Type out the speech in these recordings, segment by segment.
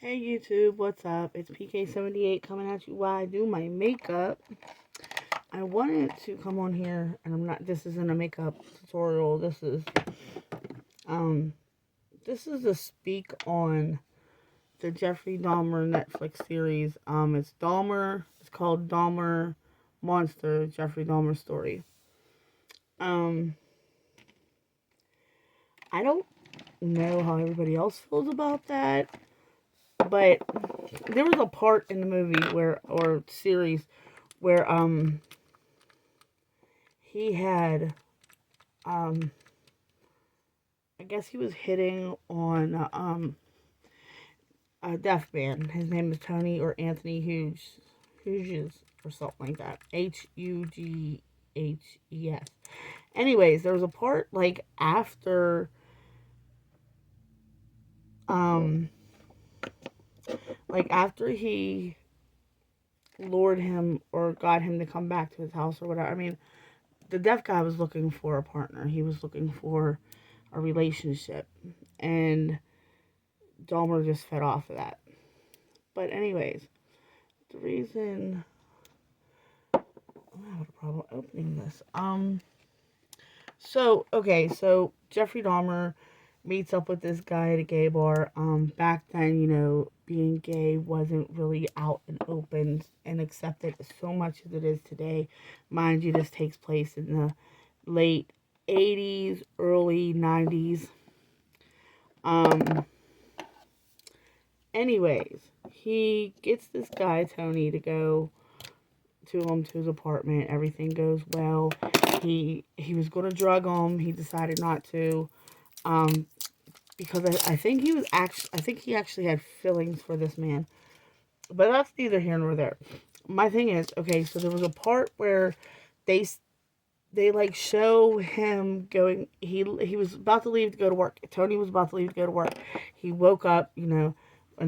Hey YouTube, what's up? It's PK78 coming at you while I do my makeup. I wanted to come on here, and this isn't a makeup tutorial. Um, this is a speak on the Jeffrey Dahmer Netflix series. It's called Dahmer Monster, Jeffrey Dahmer story. Um, I don't know how everybody else feels about that, but there was a part in the movie or series, where he had I guess he was hitting on a deaf man. His name is Tony or Anthony Hughes or something like that. Hughes. Anyways, there was a part um after he lured him or got him to come back to his house or whatever. I mean, the deaf guy was looking for a partner. He was looking for a relationship, and Dahmer just fed off of that. But anyways, the reason I'm having a problem opening this. So Jeffrey Dahmer meets up with this guy at a gay bar. Back then, being gay wasn't really out and open and accepted so much as it is today. Mind you, this takes place in the late 80s, early 90s. Anyways, he gets this guy, Tony, to go to his apartment. Everything goes well. He was going to drug him. He decided not to. Because I think he actually had feelings for this man. But that's neither here nor there. My thing is, okay, so there was a part where they show him going. He was about to leave to go to work. Tony was about to leave to go to work. He woke up, and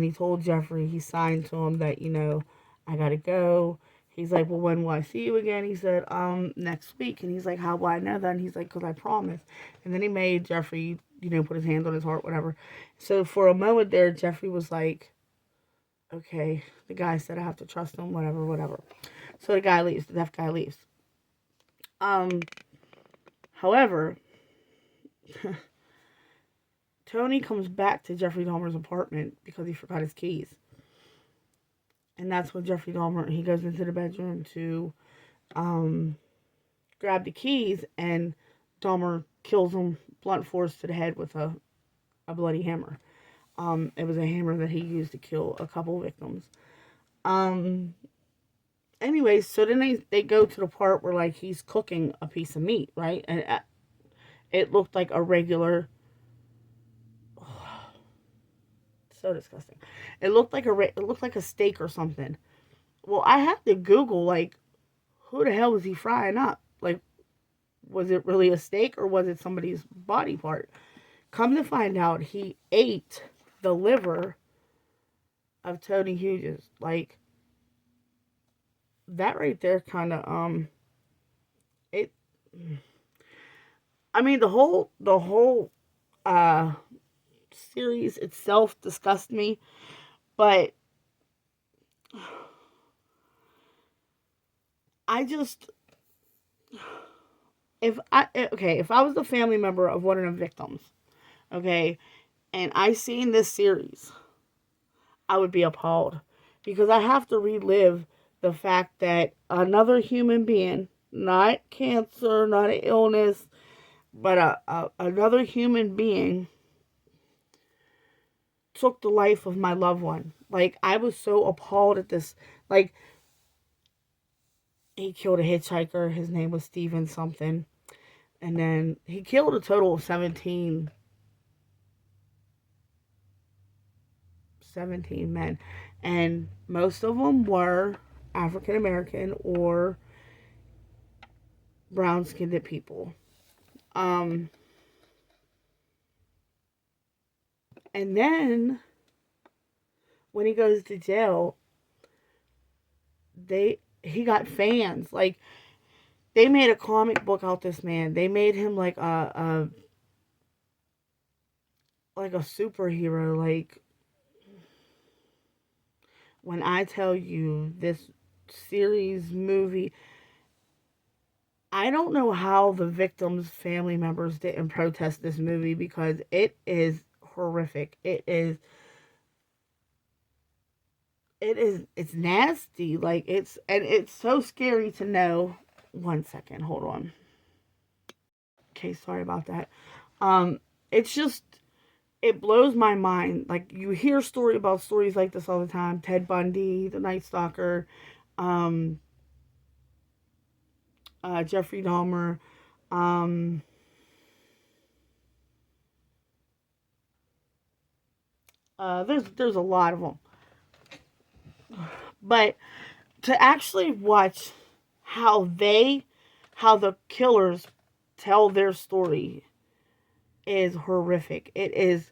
he told Jeffrey, he signed to him that, I gotta go. He's like, well, when will I see you again? He said, next week. And he's like, how will I know that? And he's like, because I promised. And then he made Jeffrey, put his hand on his heart, whatever. So for a moment there, Jeffrey was like, okay, the guy said I have to trust him, whatever. So the guy leaves. The deaf guy leaves. However, Tony comes back to Jeffrey Dahmer's apartment because he forgot his keys. And that's when Jeffrey Dahmer, he goes into the bedroom to grab the keys, and Dahmer kills him blunt force to the head with a bloody hammer. It was a hammer that he used to kill a couple victims. Anyways, so then they go to the part where he's cooking a piece of meat, right? And it looked like a regular. So disgusting. It looked like a steak or something. Well, I had to Google who the hell was he frying up? Was it really a steak or was it somebody's body part? Come to find out, he ate the liver of Tony Hughes. That right there kind of it. I mean, the whole series itself disgusts me, but if I was the family member of one of the victims, okay, and I seen this series, I would be appalled, because I have to relive the fact that another human being, not cancer, not an illness, but another human being took the life of my loved one. I was so appalled at this. He killed a hitchhiker. His name was Steven something. And then he killed a total of 17 men. And most of them were African American or brown skinned people. And then when he goes to jail, he got fans. They made a comic book out this man. They made him like a superhero. when I tell you this series, movie, I don't know how the victims' family members didn't protest this movie, because it is horrific. It's nasty. Like, it's so scary to know. One second, hold on. Okay, sorry about that. It's just, it blows my mind. Like, you hear stories like this all the time. Ted Bundy, the Night Stalker, um, Jeffrey Dahmer, um, there's a lot of them. But to actually watch how how the killers tell their story is horrific. It is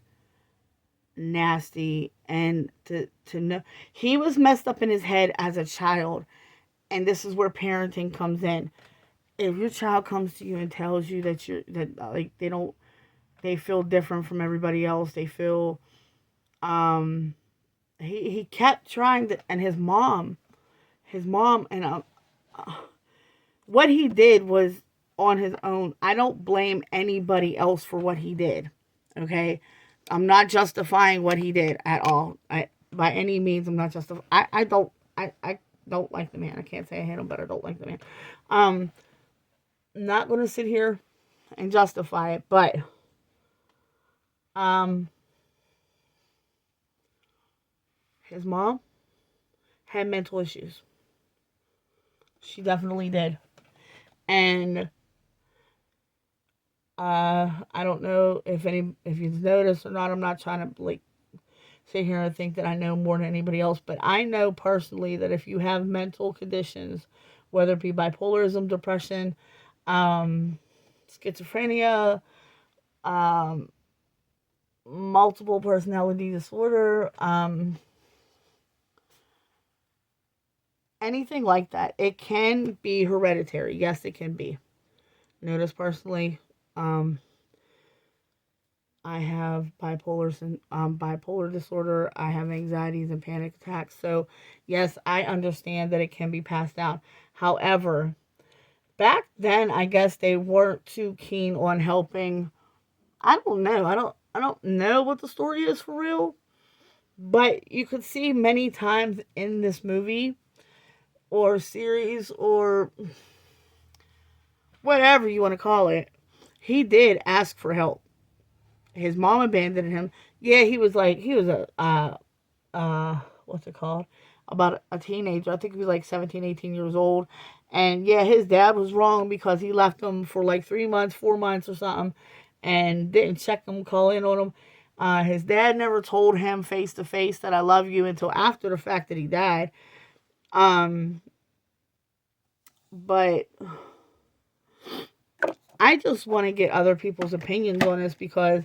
nasty. And to know, he was messed up in his head as a child, and this is where parenting comes in. If your child comes to you and tells you that like they feel different from everybody else, they feel, um he kept trying to, and his mom and what he did was on his own. I don't blame anybody else for what he did. Okay, I'm not justifying what he did at all. By any means, I'm not justifying. I don't like the man. I can't say I hate him, but I don't like the man. I'm not going to sit here and justify it, but um, his mom had mental issues. She definitely did, and I don't know if you've noticed or not. I'm not trying to like sit here and think that I know more than anybody else, but I know personally that if you have mental conditions, whether it be bipolarism, depression, schizophrenia, um, multiple personality disorder, anything like that, it can be hereditary. Yes, it can be. Notice personally, um, I have bipolar disorder. I have anxieties and panic attacks. So, yes, I understand that it can be passed down. However, back then, I guess they weren't too keen on helping. I don't know. I don't know what the story is for real. But you could see many times in this movie or series or whatever you want to call it, he did ask for help. His mom abandoned him. Yeah, he was a what's it called? About a teenager. I think he was like 17, 18 years old. And yeah, his dad was wrong because he left him for like 3 months, 4 months or something, and didn't check him, call in on him. His dad never told him face to face that I love you until after the fact that he died. Um, but I just want to get other people's opinions on this because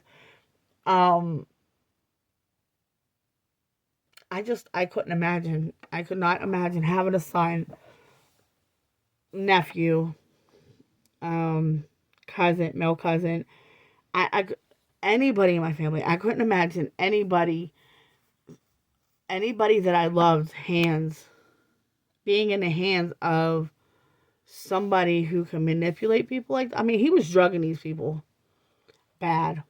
um I couldn't imagine. I could not imagine having a son, nephew, um, cousin, male cousin. I anybody in my family. I couldn't imagine anybody that I loved hands being in the hands of somebody who can manipulate people like that. I mean, he was drugging these people bad,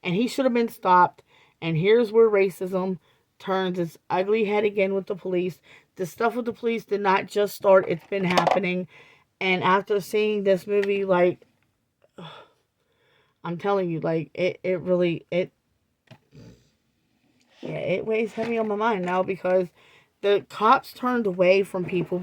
and he should have been stopped. And here's where racism turns its ugly head again with the police. The stuff with the police did not just start, it's been happening. And after seeing this movie, like, I'm telling you, like, it really, yeah, it weighs heavy on my mind now because the cops turned away from people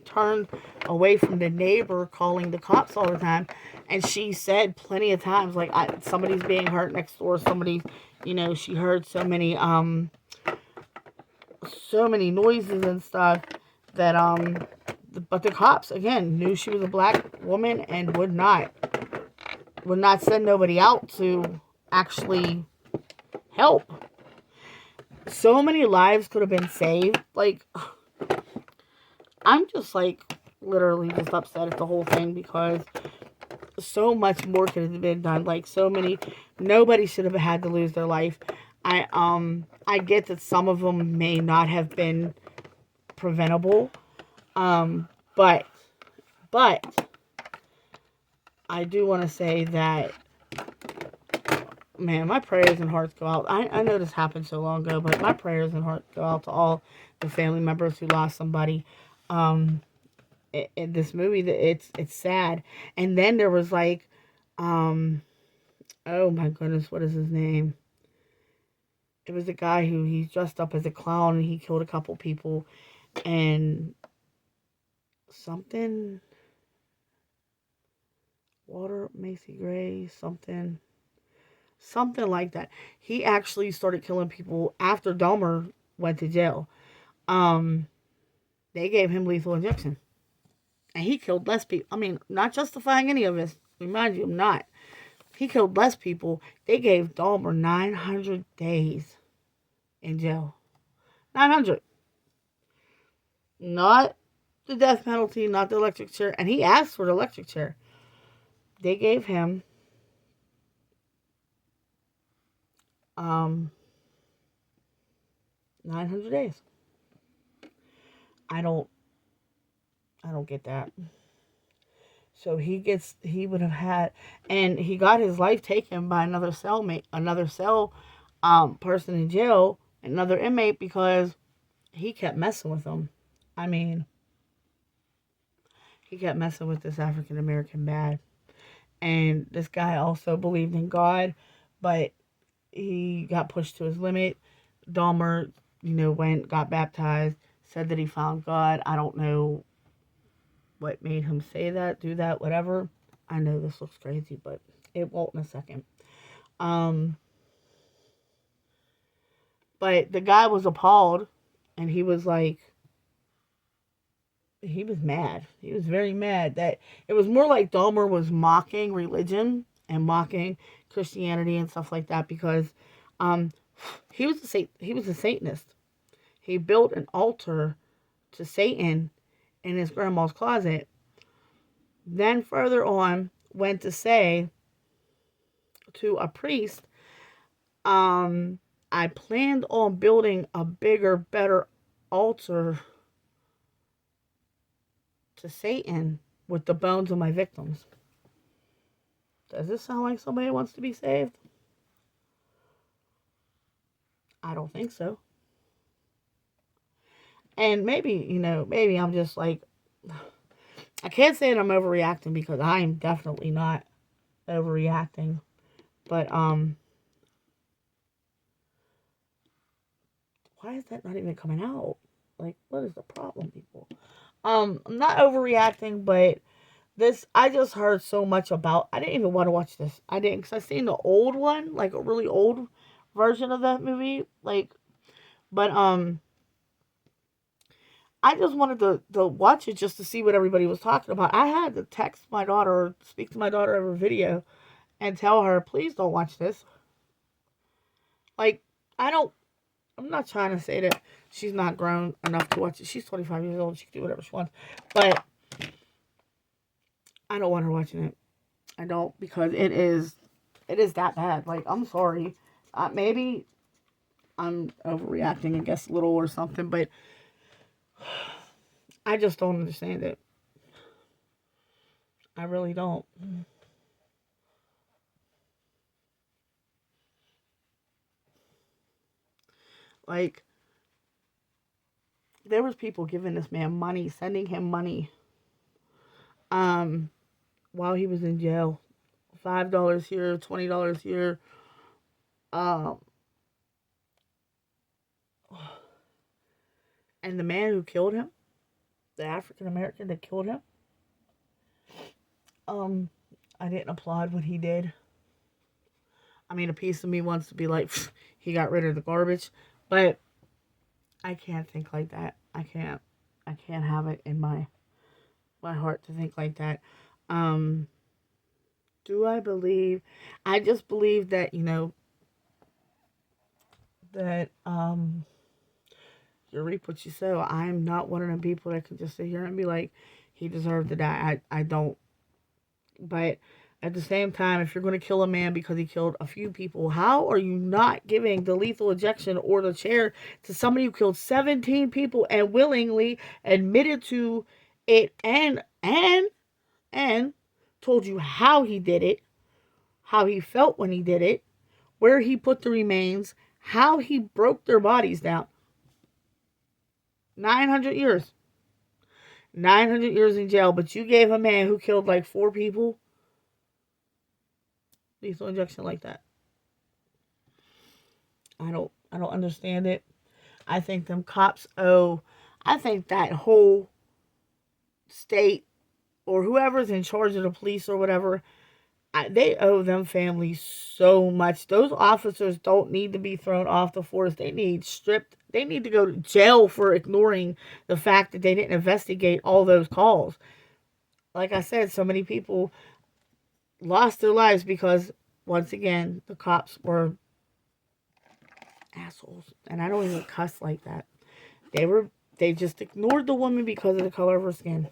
turned away from the neighbor calling the cops all the time. And she said plenty of times, like, somebody's being hurt next door. Somebody, she heard so many noises and stuff that, but the cops, again, knew she was a black woman and would not send nobody out to actually help. So many lives could have been saved. Like, I'm just, like, literally just upset at the whole thing because so much more could have been done. Like, nobody should have had to lose their life. I get that some of them may not have been preventable. Um, but but I do want to say that, man, my prayers and hearts go out. I know this happened so long ago, but my prayers and hearts go out to all the family members who lost somebody. Um, in this movie, that it's sad. And then there was like, um, oh my goodness, what is his name? It was a guy who he dressed up as a clown and he killed a couple people and something. Water Macy Gray, something like that. He actually started killing people after Dahmer went to jail. Um, they gave him lethal injection, and he killed less people. I mean, not justifying any of this. Remind you, I'm not. He killed less people. They gave Dahmer 900 days in jail. 900. Not the death penalty, not the electric chair. And he asked for the electric chair. They gave him um 900 days. I don't I don't get that. So he would have had, and he got his life taken by another cellmate, another cell person in jail, another inmate, because he kept messing with them. I mean, he kept messing with this African American bad. And this guy also believed in God, but he got pushed to his limit. Dahmer, got baptized, said that he found God. I don't know what made him say that, do that, whatever. I know this looks crazy, but it won't in a second. Um, but the guy was appalled, and he was like, he was mad. He was very mad that it was more like Dahmer was mocking religion and mocking Christianity and stuff like that, because um, he was a Satanist. He built an altar to Satan in his grandma's closet. Then further on went to say to a priest, I planned on building a bigger, better altar to Satan with the bones of my victims. Does this sound like somebody wants to be saved? I don't think so. And maybe, maybe I'm just like, I can't say that I'm overreacting, because I am definitely not overreacting. But, why is that not even coming out? Like, what is the problem, people? I'm not overreacting, but I just heard so much about, I didn't even want to watch this. I didn't, because I seen the old one, like a really old version of that movie, but, I just wanted to watch it just to see what everybody was talking about. I had to text my daughter, or speak to my daughter over video, and tell her, please don't watch this. Like, I'm not trying to say that she's not grown enough to watch it. She's 25 years old. She can do whatever she wants. But I don't want her watching it. I don't, because it is that bad. Like, I'm sorry. Maybe I'm overreacting, I guess, a little or something, but I just don't understand it. I really don't. Like, there was people giving this man money, sending him money, um, while he was in jail. $5 here, $20 here. Um, and the man who killed him, the African American that killed him, um, I didn't applaud what he did. I mean, a piece of me wants to be like, he got rid of the garbage, but I can't think like that. I can't. I can't have it in my heart to think like that. Um, do I believe? I just believe that, that you reap what you sow. I'm not one of them people that can just sit here and be like, he deserved to die. I don't. But At the same time, if you're going to kill a man because he killed a few people, how are you not giving the lethal injection or the chair to somebody who killed 17 people and willingly admitted to it and told you how he did it, how he felt when he did it, where he put the remains, how he broke their bodies down? 900 years. 900 years in jail, but you gave a man who killed like 4 people lethal injection like that. I don't understand it. I think them cops I think that whole state or whoever's in charge of the police or whatever, they owe them families so much. Those officers don't need to be thrown off the force. They need stripped. They need to go to jail for ignoring the fact that they didn't investigate all those calls. Like I said, so many people lost their lives because, once again, the cops were assholes. And I don't even cuss like that. They just ignored the woman because of the color of her skin.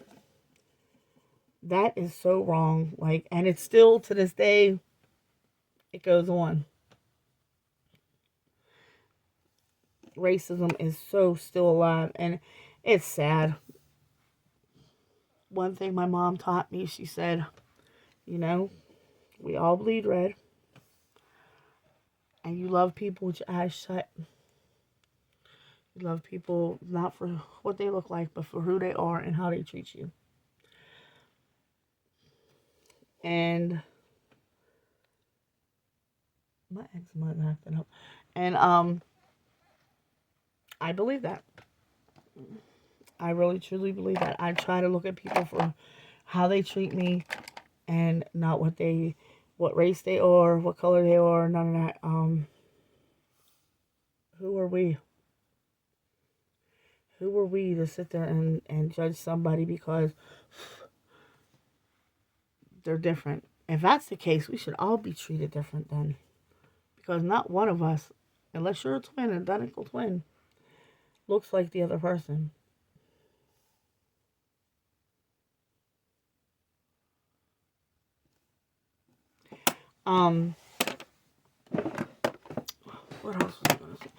That is so wrong. Like, and it's still to this day, it goes on. Racism is so still alive, and it's sad. One thing my mom taught me, she said, you know, we all bleed red, and you love people with your eyes shut. You love people not for what they look like, but for who they are and how they treat you. And my eczema is acting up. And I believe that. I really truly believe that. I try to look at people for how they treat me and not what race they are, what color they are, none of that. Who are we? Who are we to sit there and judge somebody because they're different? If that's the case, we should all be treated different then. Because not one of us, unless you're a twin, an identical twin, looks like the other person. What else was I gonna say?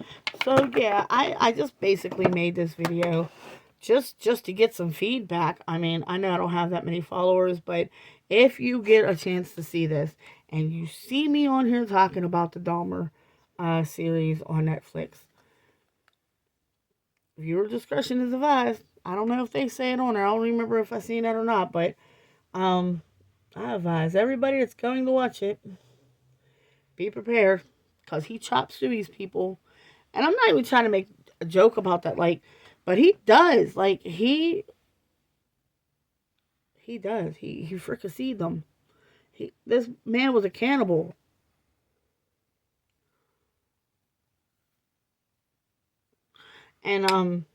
So yeah, I just basically made this video just to get some feedback. I mean, I know I don't have that many followers, but if you get a chance to see this and you see me on here talking about the Dahmer series on Netflix, viewer discretion is advised. I don't know if they say it on there. I don't remember if I seen that or not, but I advise everybody that's going to watch it, be prepared, because he chops through these people. And I'm not even trying to make a joke about that, like, but he does. Like, he does. He fricasseed them. This man was a cannibal. And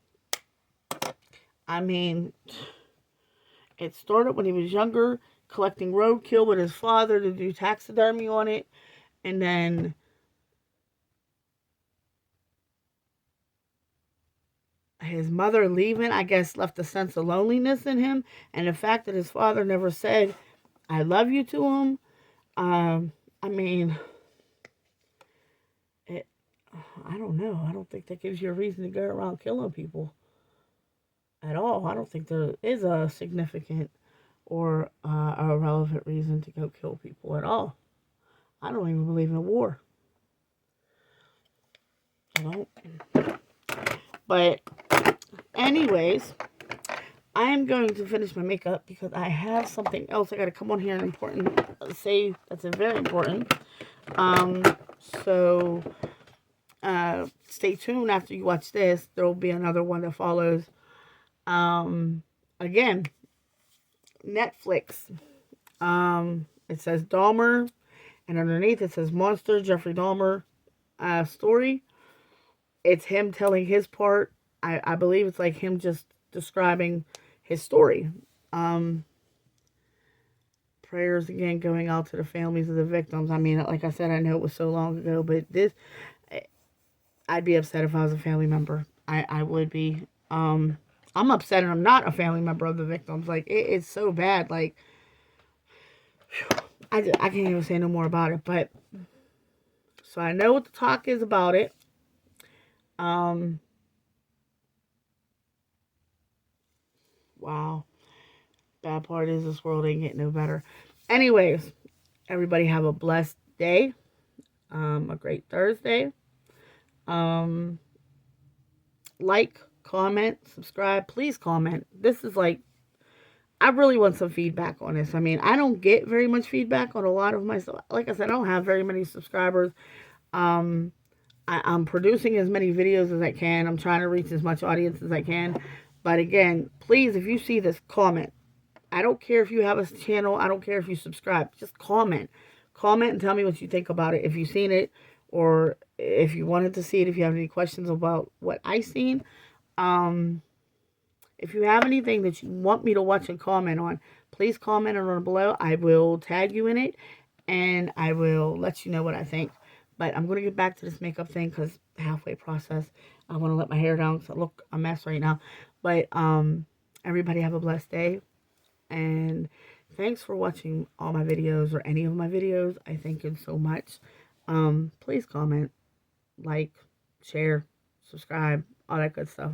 I mean, it started when he was younger, collecting roadkill with his father to do taxidermy on it, and then his mother leaving, I guess, left a sense of loneliness in him, and the fact that his father never said I love you to him. I mean, I don't know. I don't think that gives you a reason to go around killing people at all. I don't think there is a significant or a relevant reason to go kill people at all. I don't even believe in war. I don't. But anyways, I am going to finish my makeup because I have something else I got to come on here and say that's very important. So stay tuned after you watch this. There will be another one that follows. Again, Netflix. It says Dahmer, and underneath it says Monster, Jeffrey Dahmer story. It's him telling his part. I believe it's like him just describing his story. Prayers again going out to the families of the victims. I mean, like I said, I know it was so long ago, but I'd be upset if I was a family member. I would be. I'm upset and I'm not a family member of the victims. Like, it's so bad. Like, I can't even say no more about it. But so I know what the talk is about it. Wow. Bad part is this world ain't getting no better. Anyways, everybody have a blessed day. A great Thursday. Um, like, comment, subscribe. Please comment. This is like, I really want some feedback on this. I mean, I don't get very much feedback on a lot of my stuff. Like I said, I don't have very many subscribers. Um, I'm producing as many videos as I can. I'm trying to reach as much audience as I can. But again, please, if you see this, comment. I don't care if you have a channel. I don't care if you subscribe. Just comment. Comment and tell me what you think about it. If you've seen it or if you wanted to see it, if you have any questions about what I seen. If you have anything that you want me to watch and comment on, please comment on below. I will tag you in it and I will let you know what I think. But I'm going to get back to this makeup thing because halfway process. I want to let my hair down because I look a mess right now. But everybody have a blessed day. And thanks for watching all my videos or any of my videos. I thank you so much. Please comment, like, share, subscribe, all that good stuff.